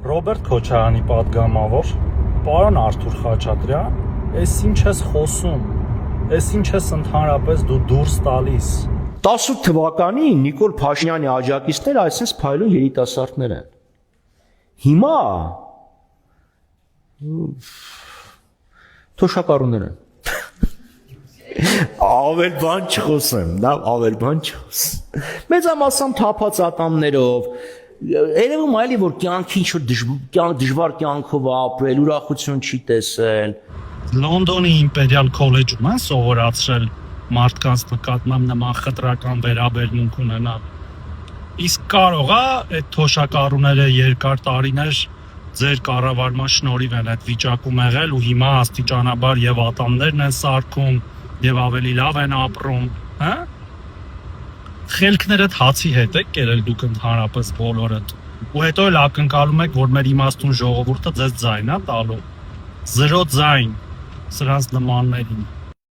Ռոբերտ Քոչարյանի պատգամավոր, պարոն Արթուր Խաչատրյան, ես ինչ ես խոսում, ես ինչ ես ընդհանրապես դու դուրս տալիս։ 18 թվականին Նիկոլ Փաշինյանի աջակիցները այսպես փայլուն երիտասարդներ են։ Հիմա թոշակառուներ են։ Ավել բան չխոսեմ, ավել բան չխոսեմ։ Մեծամասամբ թափած ատամներով, երևում այլի որ կյանքի ինչ-որ դժվար կյանքով ապրել, ուրախություն չի տեսել։ Լոնդոնի իմպերիալ քոլեջում են սովորացրել մարդկանց նկատմամբ նման խտրական վերաբերմունք ունենալ։ Իսկ կարող է այդ թոշակառուները երկար տարիներ ձեր կառավարման շնորհիվ են այդ վիճակում եղել ու հիմա աստիճանաբար եւ ատամներն են սարքում եւ ավելի լավ են ապրում, հա՞։ Խելքներդ հացի հետ եք կերել դուք ընդհանրապես բոլորդ։ Ու հետո էլ ակնկալում եք, որ մեր իմաստուն ժողովուրդը ձեզ ձայն է տալու։ Զրո ձայն սրանց նմաններին։